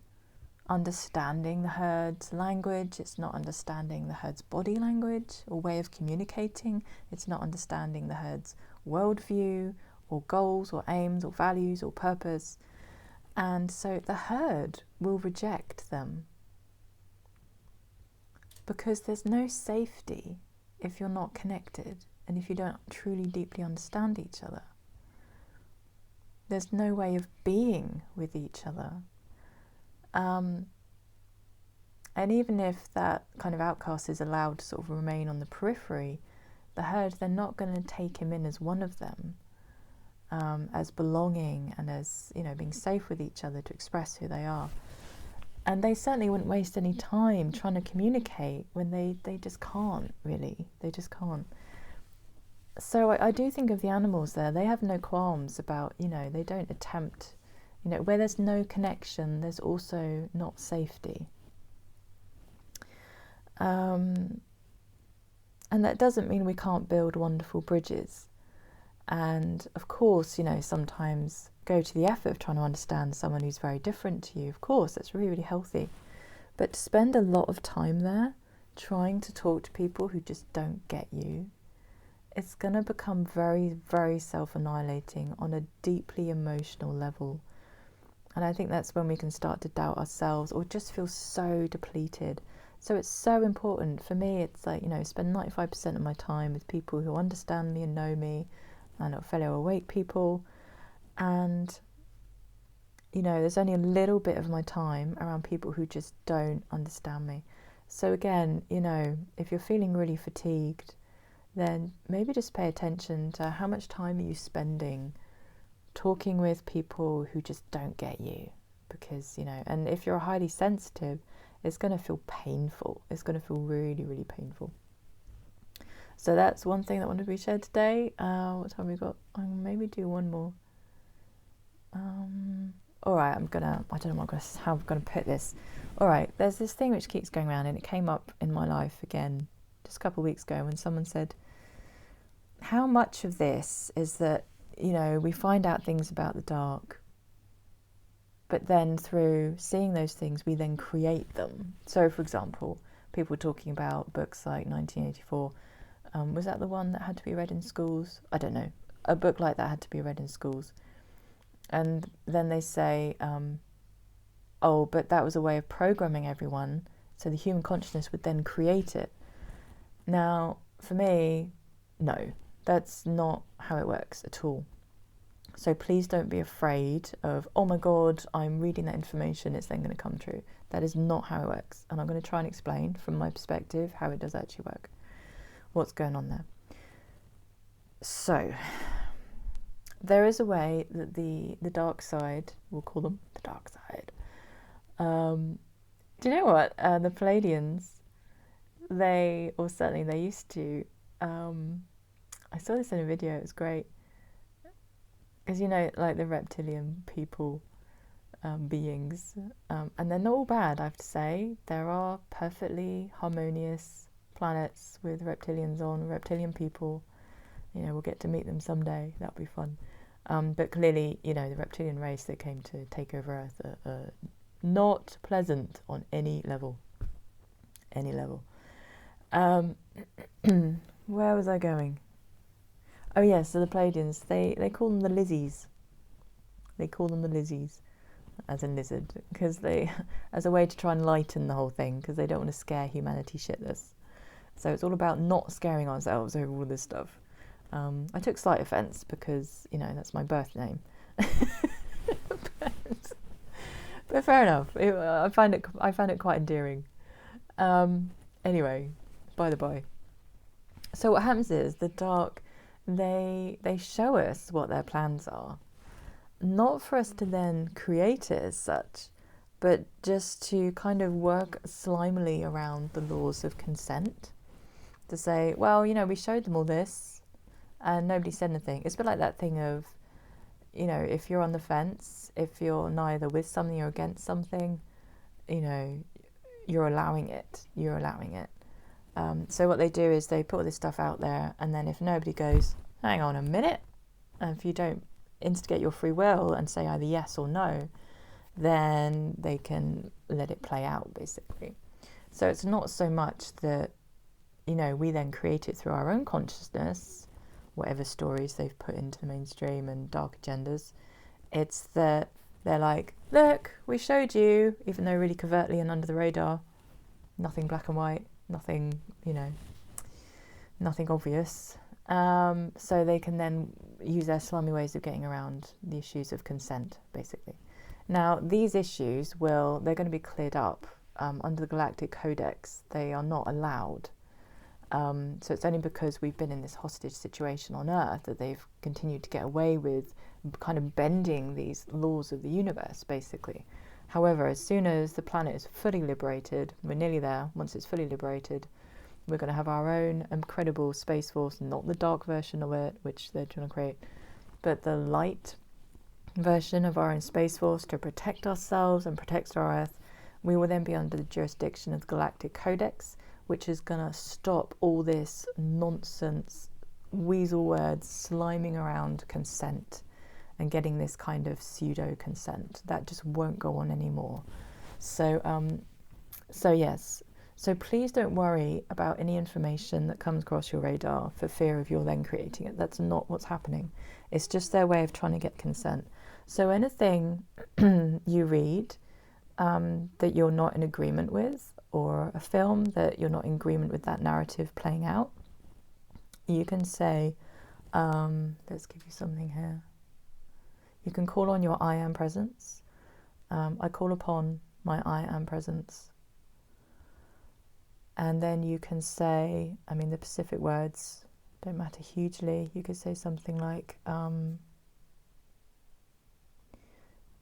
understanding the herd's language, it's not understanding the herd's body language or way of communicating, it's not understanding the herd's worldview or goals or aims or values or purpose. And so the herd will reject them, because there's no safety if you're not connected and if you don't truly deeply understand each other. There's no way of being with each other. And even if that kind of outcast is allowed to sort of remain on the periphery, the herd, they're not going to take him in as one of them, as belonging and as, you know, being safe with each other to express who they are. And they certainly wouldn't waste any time trying to communicate when they just can't, really. They just can't. So I do think of the animals there. They have no qualms about, you know, they don't attempt, you know, where there's no connection, there's also not safety. And that doesn't mean we can't build wonderful bridges. And of course, you know, sometimes go to the effort of trying to understand someone who's very different to you. Of course, that's really, really healthy. But to spend a lot of time there trying to talk to people who just don't get you, it's going to become very, very self-annihilating on a deeply emotional level. And I think that's when we can start to doubt ourselves or just feel so depleted. So it's so important. For me, it's like, you know, spend 95% of my time with people who understand me and know me, and fellow awake people. And, you know, there's only a little bit of my time around people who just don't understand me. So again, you know, if you're feeling really fatigued, then maybe just pay attention to how much time are you spending talking with people who just don't get you. Because, you know, and if you're highly sensitive, it's going to feel painful. It's going to feel really, really painful. So that's one thing that wanted to be shared today. What time we got? I'll maybe do one more. All right, I don't know how I'm going to put this. All right, there's this thing which keeps going around, and it came up in my life again just a couple of weeks ago when someone said, how much of this is that, you know, we find out things about the dark, but then through seeing those things, we then create them. So, for example, people were talking about books like 1984. Was that the one that had to be read in schools? I don't know. A book like that had to be read in schools. And then they say, oh, but that was a way of programming everyone, so the human consciousness would then create it. Now, for me, No, that's not how it works at all. So please don't be afraid of, oh my God, I'm reading that information, it's then going to come true. That is not how it works. And I'm going to try and explain from my perspective how it does actually work, what's going on there. So there is a way that the dark side, we'll call them the dark side. Do you know what? The Palladians, they used to, I saw this in a video, it was great. Because, you know, like the reptilian people, beings, and they're not all bad, I have to say. There are perfectly harmonious planets with reptilians on, reptilian people. You know, we'll get to meet them someday, that'll be fun. But clearly, you know, the reptilian race that came to take over Earth are not pleasant on any level. Any level. Where was I going? Oh yes, so the Palladians, they call them the Lizzies. They call them the Lizzies, as in lizard, because they, as a way to try and lighten the whole thing, because they don't want to scare humanity shitless. So it's all about not scaring ourselves over all this stuff. I took slight offence because, you know, that's my birth name. but fair enough. I find it quite endearing. Anyway, by the by. So what happens is the dark, they show us what their plans are, not for us to then create it as such, but just to kind of work slimily around the laws of consent, to say, well, you know, we showed them all this and nobody said anything. It's a bit like that thing of, you know, if you're on the fence, if you're neither with something or against something, you know, you're allowing it. So what they do is they put all this stuff out there, and then if nobody goes, hang on a minute, and if you don't instigate your free will and say either yes or no, then they can let it play out, basically. So it's not so much that, you know, we then create it through our own consciousness, whatever stories they've put into the mainstream and dark agendas. It's that they're like, look, we showed you, even though really covertly and under the radar, nothing black and white, nothing, you know, nothing obvious. So they can then use their slimy ways of getting around the issues of consent, basically. Now, these issues they're going to be cleared up under the Galactic Codex. They are not allowed. So it's only because we've been in this hostage situation on Earth that they've continued to get away with kind of bending these laws of the universe, basically. However, as soon as the planet is fully liberated, we're nearly there, once it's fully liberated, we're going to have our own incredible Space Force, not the dark version of it, which they're trying to create, but the light version of our own Space Force to protect ourselves and protect our Earth. We will then be under the jurisdiction of the Galactic Codex, which is going to stop all this nonsense, weasel words, sliming around consent and getting this kind of pseudo consent. That just won't go on anymore. So yes. So please don't worry about any information that comes across your radar for fear of your then creating it. That's not what's happening. It's just their way of trying to get consent. So anything you read that you're not in agreement with, or a film that you're not in agreement with that narrative playing out, you can say, let's give you something here. You can call on your I am presence. I call upon my I am presence. And then you can say, I mean, the specific words don't matter hugely. You could say something like,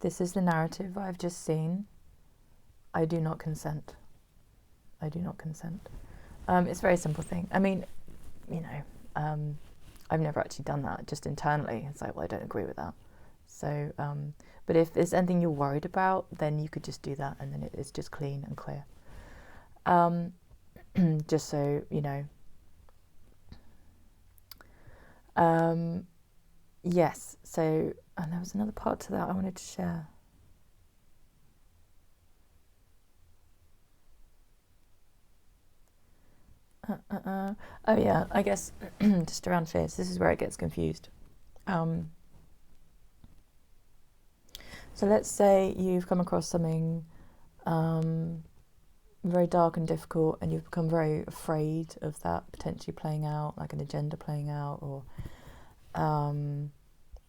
this is the narrative I've just seen. I do not consent. I do not consent. It's a very simple thing. I mean, you know, I've never actually done that, just internally. It's like, well, I don't agree with that. So, but if there's anything you're worried about, then you could just do that, and then it's just clean and clear. Just so you know. Yes, so, and there was another part to that I wanted to share. Oh yeah, I guess just around fears, this is where it gets confused. So let's say you've come across something, very dark and difficult, and you've become very afraid of that potentially playing out, like an agenda playing out, or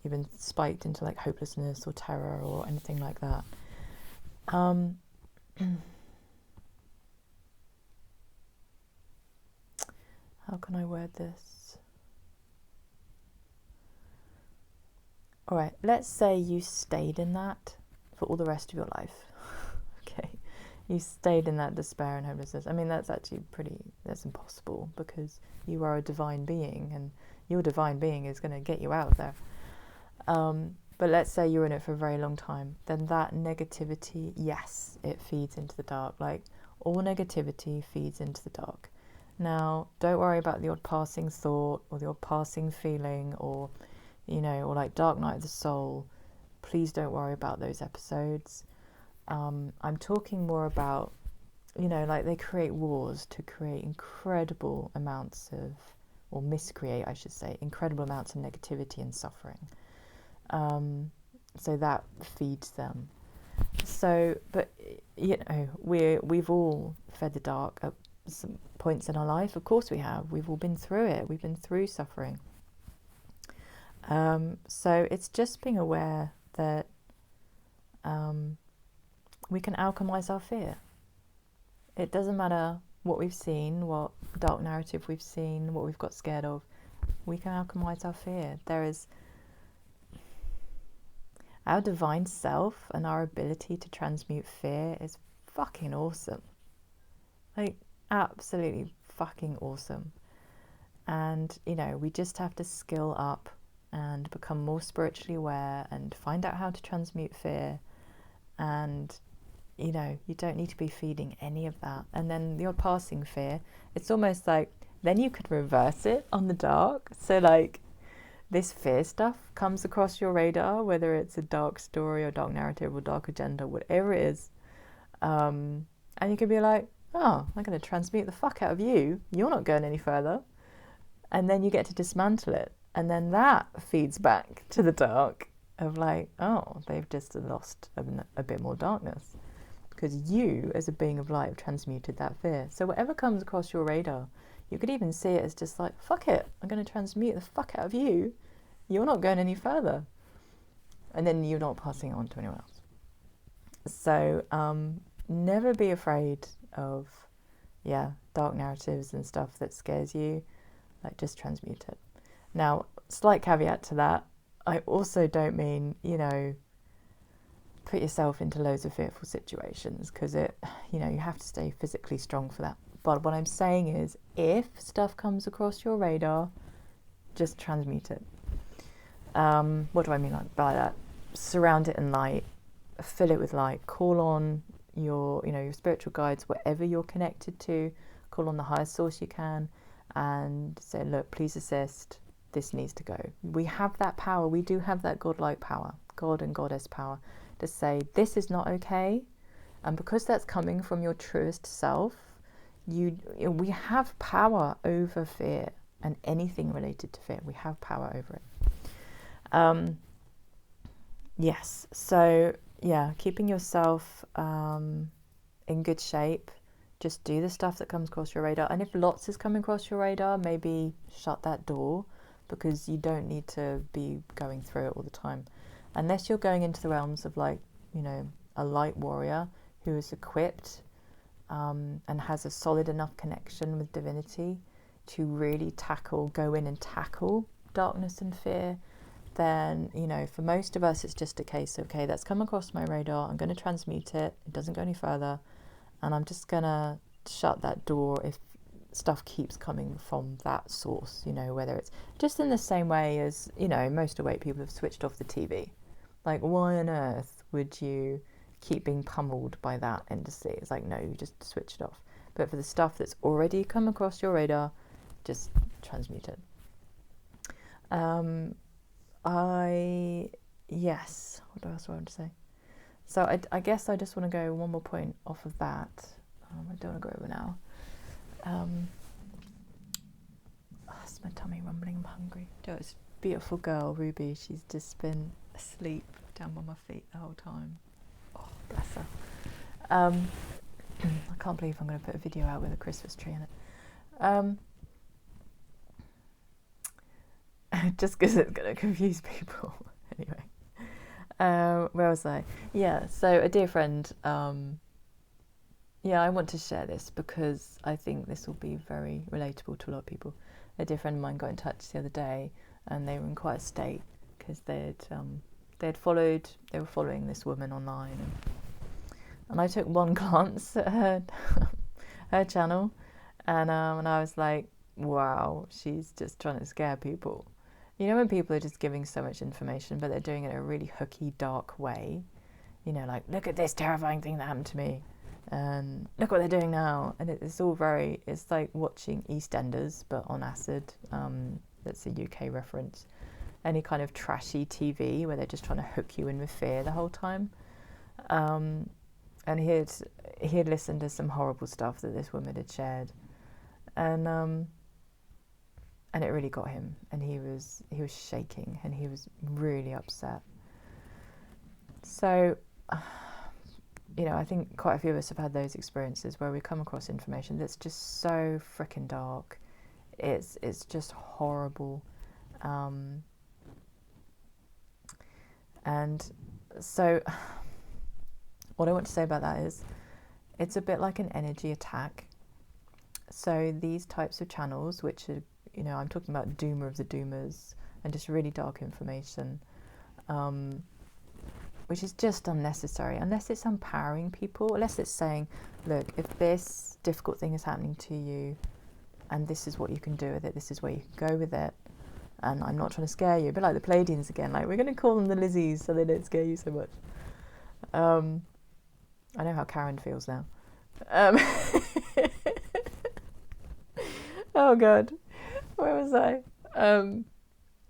you've been spiked into like hopelessness or terror or anything like that. How can I word this? All right, let's say you stayed in that for all the rest of your life. Okay, you stayed in that despair and hopelessness. I mean, that's actually that's impossible, because you are a divine being, and your divine being is going to get you out of there. But let's say you're in it for a very long time, then that negativity, yes, it feeds into the dark. Like, all negativity feeds into the dark. Now, don't worry about the odd passing thought or the odd passing feeling, or, or like Dark Night of the Soul. Please don't worry about those episodes. I'm talking more about, like they create wars to create incredible amounts of, or miscreate, I should say, incredible amounts of negativity and suffering. So that feeds them. So, but, we've all fed the dark at some points in our life. Of course we have. We've all been through it. We've been through suffering. So it's just being aware that we can alchemize our fear. It doesn't matter what we've seen, what dark narrative we've seen, what we've got scared of. We can alchemize our fear. There is our divine self, and our ability to transmute fear is fucking awesome. Like, absolutely fucking awesome. And, we just have to skill up and become more spiritually aware and find out how to transmute fear. And, you don't need to be feeding any of that. And then the odd passing fear, it's almost like, then you could reverse it on the dark. So, like, this fear stuff comes across your radar, whether it's a dark story or dark narrative or dark agenda, whatever it is. And you could be like, oh, I'm going to transmute the fuck out of you. You're not going any further. And then you get to dismantle it. And then that feeds back to the dark of like, oh, they've just lost a bit more darkness. Because you, as a being of light, have transmuted that fear. So whatever comes across your radar, you could even see it as just like, fuck it, I'm going to transmute the fuck out of you. You're not going any further. And then you're not passing it on to anyone else. So never be afraid of, dark narratives and stuff that scares you. Like, just transmute it. Now, slight caveat to that, I also don't mean, put yourself into loads of fearful situations, because you have to stay physically strong for that. But what I'm saying is, if stuff comes across your radar, just transmute it. What do I mean by that? Surround it in light, fill it with light, call on your spiritual guides, whatever you're connected to, call on the highest source you can, and say, look, please assist, this needs to go. We have that power, we do have that godlike power, God and Goddess power, to say, this is not okay. And because that's coming from your truest self, we have power over fear and anything related to fear. We have power over it. Yes. So keeping yourself in good shape. Just do the stuff that comes across your radar. And if lots is coming across your radar, maybe shut that door, because you don't need to be going through it all the time. Unless you're going into the realms of like, a light warrior who is equipped and has a solid enough connection with divinity to really go in and tackle darkness and fear, then, for most of us, it's just a case of, okay, that's come across my radar, I'm going to transmute it, it doesn't go any further, and I'm just going to shut that door if stuff keeps coming from that source, whether it's just in the same way as, most awake people have switched off the TV. Like, why on earth would you keep being pummeled by that endlessly? It's like, no, you just switch it off. But for the stuff that's already come across your radar, just transmute it. What else do I want to say? So I guess I just want to go one more point off of that. I don't want to go over now. It's my tummy rumbling, I'm hungry. It's a beautiful girl, Ruby. She's just been asleep down by my feet the whole time. Oh, bless her. I can't believe I'm going to put a video out with a Christmas tree in it. Just because it's going to confuse people. Anyway, where was I? Yeah, so a dear friend, I want to share this because I think this will be very relatable to a lot of people. A dear friend of mine got in touch the other day, and they were in quite a state because they were following this woman online, and I took one glance at her channel, and I was like, wow, she's just trying to scare people. You know, when people are just giving so much information, but they're doing it in a really hooky, dark way. You know, like, look at this terrifying thing that happened to me, and look what they're doing now. And it's all it's like watching EastEnders, but on acid. That's a UK reference. Any kind of trashy TV where they're just trying to hook you in with fear the whole time. And he had listened to some horrible stuff that this woman had shared, and it really got him, and he was shaking, and he was really upset. So, you know, I think quite a few of us have had those experiences where we come across information that's just so frickin' dark. It's just horrible, and so what I want to say about that is it's a bit like an energy attack. So these types of channels, which are, you know, I'm talking about doomer of the doomers and just really dark information, which is just unnecessary, unless it's empowering people, unless it's saying, look, if this difficult thing is happening to you and this is what you can do with it, this is where you can go with it, and I'm not trying to scare you, a bit like the Palladians again, like we're going to call them the Lizzies so they don't scare you so much. I know how Karen feels now. Oh God, where was I?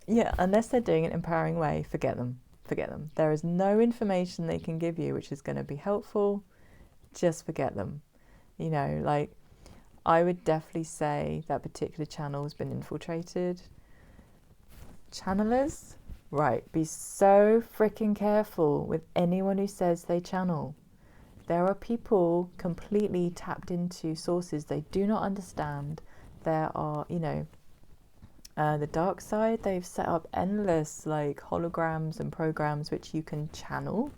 Yeah, unless they're doing it in an empowering way, forget them. There is no information they can give you which is going to be helpful. Just forget them. You know, like, I would definitely say that particular channel has been infiltrated. Channelers, right, be so freaking careful with anyone who says they channel. There are people completely tapped into sources they do not understand. There are, you know, the dark side, they've set up endless like holograms and programs which you can channel.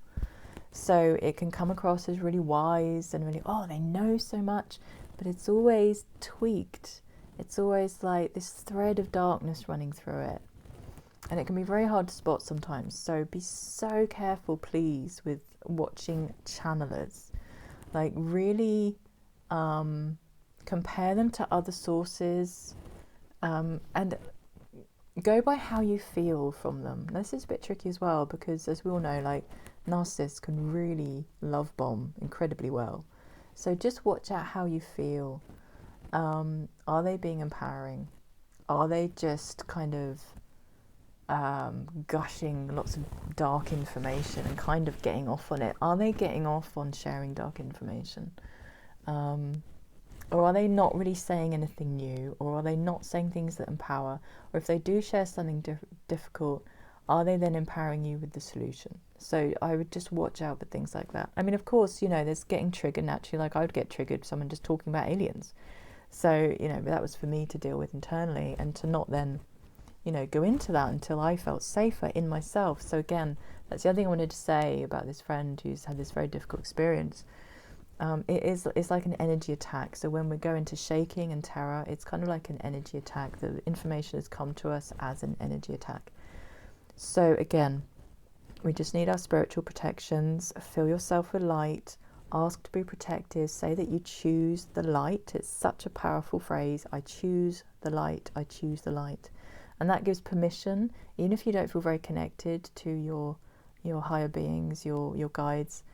So it can come across as really wise and really, oh, they know so much, but it's always tweaked. It's always like this thread of darkness running through it. And it can be very hard to spot sometimes. So be so careful, please, with watching channelers. Like, really compare them to other sources, and go by how you feel from them. Now, this is a bit tricky as well, because as we all know, like, narcissists can really love bomb incredibly well. So just watch out how you feel. Are they being empowering? Are they just kind of gushing lots of dark information and kind of getting off on it? Are they getting off on sharing dark information? Or are they not really saying anything new? Or are they not saying things that empower? Or if they do share something difficult, are they then empowering you with the solution? So I would just watch out for things like that. I mean, of course, you know, there's getting triggered naturally. Like, I would get triggered someone just talking about aliens. So, you know, but that was for me to deal with internally, and to not then, you know, go into that until I felt safer in myself. So again, that's the other thing I wanted to say about this friend who's had this very difficult experience. It's like an energy attack. So when we go into shaking and terror, it's kind of like an energy attack. The information has come to us as an energy attack. So again, we just need our spiritual protections. Fill yourself with light. Ask to be protected. Say that you choose the light. It's such a powerful phrase. I choose the light. I choose the light. And that gives permission, even if you don't feel very connected to your higher beings, your guides,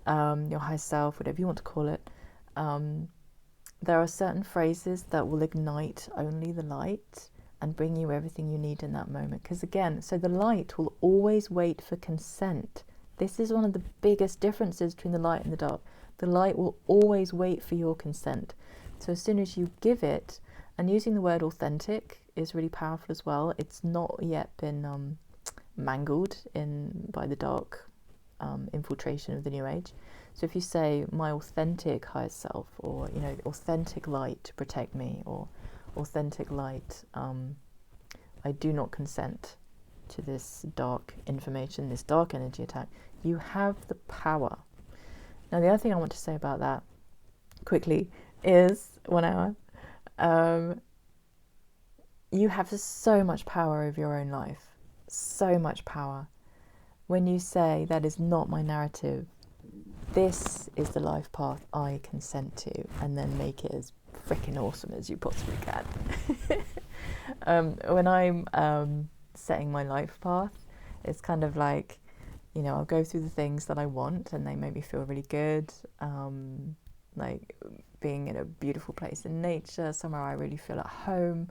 your higher self, whatever you want to call it. There are certain phrases that will ignite only the light and bring you everything you need in that moment. Because again, so the light will always wait for consent. This is one of the biggest differences between the light and the dark. The light will always wait for your consent. So as soon as you give it, and using the word authentic is really powerful as well. It's not yet been mangled by the dark infiltration of the New Age. So if you say my authentic higher self, or authentic light to protect me, or authentic light, I do not consent to this dark information, this dark energy attack. You have the power. Now, the other thing I want to say about that quickly is 1 hour. You have so much power over your own life. So much power. When you say, that is not my narrative, this is the life path I consent to, and then make it as freaking awesome as you possibly can. When I'm setting my life path, it's kind of like, I'll go through the things that I want and they make me feel really good, like being in a beautiful place in nature, somewhere I really feel at home,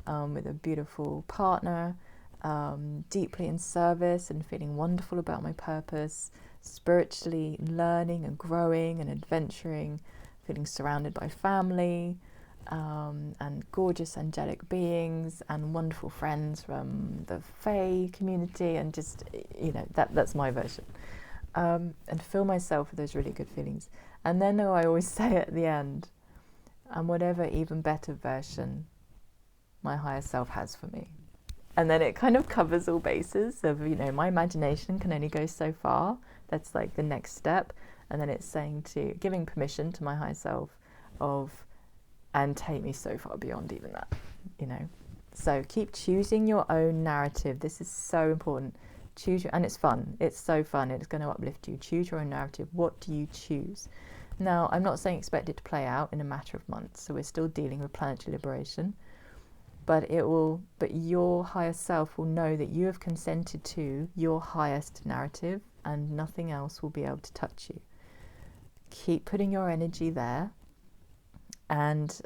with a beautiful partner, deeply in service and feeling wonderful about my purpose, spiritually learning and growing and adventuring, feeling surrounded by family, and gorgeous angelic beings and wonderful friends from the Fae community, and just, that's my version. And fill myself with those really good feelings. And then I always say at the end, and whatever even better version my higher self has for me. And then it kind of covers all bases of, my imagination can only go so far. That's like the next step. And then it's saying giving permission to my higher self and take me so far beyond even that, So keep choosing your own narrative. This is so important. And it's fun. It's so fun. It's going to uplift you. Choose your own narrative. What do you choose? Now, I'm not saying expect it to play out in a matter of months. So we're still dealing with planetary liberation. But your higher self will know that you have consented to your highest narrative, and nothing else will be able to touch you. Keep putting your energy there. And,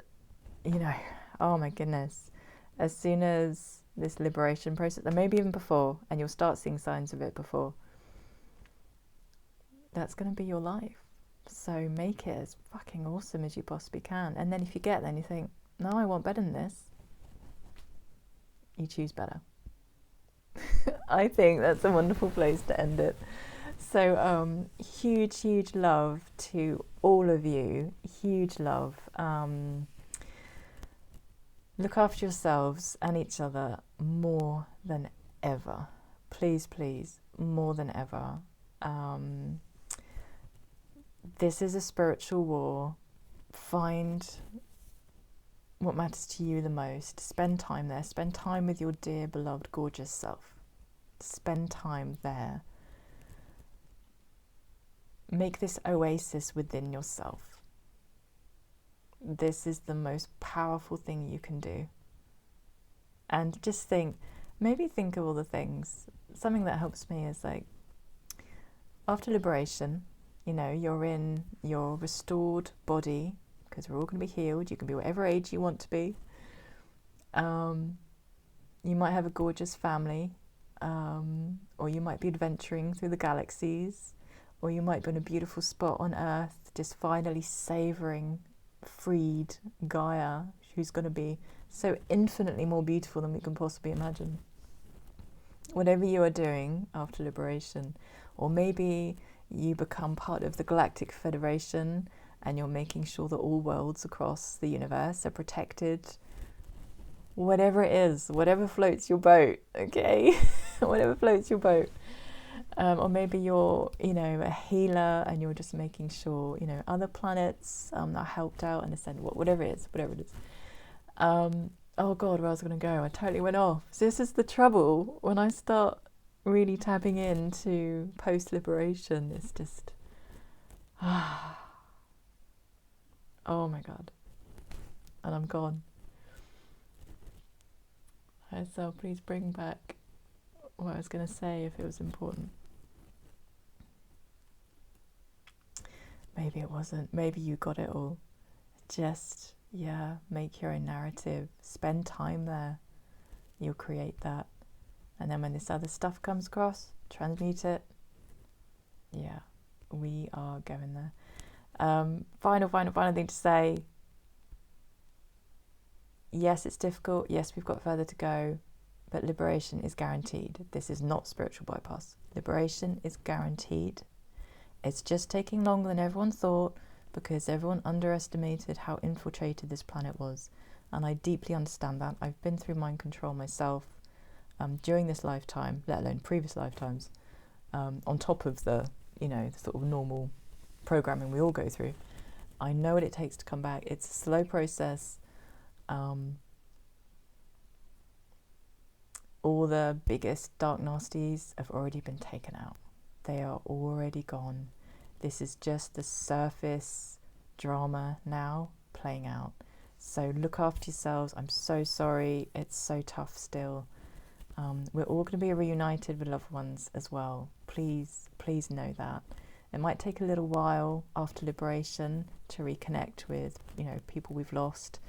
oh my goodness, as soon as this liberation process, and maybe even before, and you'll start seeing signs of it before, that's going to be your life. So make it as fucking awesome as you possibly can. And then if you get there and you think, no, I want better than this, you choose better. I think that's a wonderful place to end it. So huge love to all of you. Huge love. Look after yourselves and each other more than ever. Please, more than ever. This is a spiritual war. Find what matters to you the most. Spend time there. Spend time with your dear, beloved, gorgeous self. Spend time there. Make this oasis within yourself. This is the most powerful thing you can do. And just maybe think of all the things. Something that helps me is like, after liberation, you're in your restored body, because we're all going to be healed. You can be whatever age you want to be. You might have a gorgeous family, or you might be adventuring through the galaxies, or you might be in a beautiful spot on Earth, just finally savouring freed Gaia, who's going to be so infinitely more beautiful than we can possibly imagine. Whatever you are doing after liberation, or maybe you become part of the Galactic Federation and you're making sure that all worlds across the universe are protected. Whatever it is, whatever floats your boat, okay? Whatever floats your boat. Or maybe you're, a healer and you're just making sure, other planets are helped out and ascend, whatever it is. Oh God, where I was going to go? I totally went off. So this is the trouble when I start really tapping into post-liberation. It's just, oh my God. And I'm gone. So please bring back what I was going to say if it was important. Maybe it wasn't. Maybe you got it all. Just, make your own narrative. Spend time there. You'll create that. And then when this other stuff comes across, transmute it. Yeah, we are going there. Final thing to say. Yes, it's difficult. Yes, we've got further to go. But liberation is guaranteed. This is not spiritual bypass. Liberation is guaranteed. It's just taking longer than everyone thought because everyone underestimated how infiltrated this planet was. And I deeply understand that. I've been through mind control myself during this lifetime, let alone previous lifetimes, on top of the sort of normal programming we all go through. I know what it takes to come back. It's a slow process. All the biggest dark nasties have already been taken out. They are already gone. This is just the surface drama now playing out. So look after yourselves. I'm so sorry. It's so tough still. We're all going to be reunited with loved ones as well. Please, please know that. It might take a little while after liberation to reconnect with, people we've lost.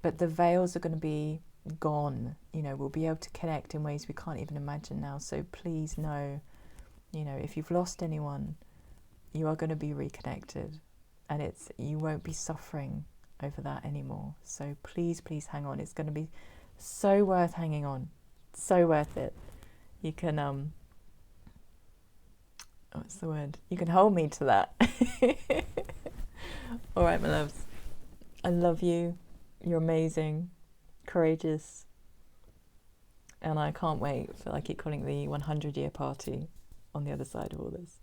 But the veils are going to be gone. We'll be able to connect in ways we can't even imagine now. So please know, if you've lost anyone, you are going to be reconnected, and you won't be suffering over that anymore. So please, please hang on. It's going to be so worth hanging on. So worth it. You can what's the word? You can hold me to that. All right, my loves. I love you. You're amazing, courageous, and I can't wait for, I keep calling it the 100-year party on the other side of all this.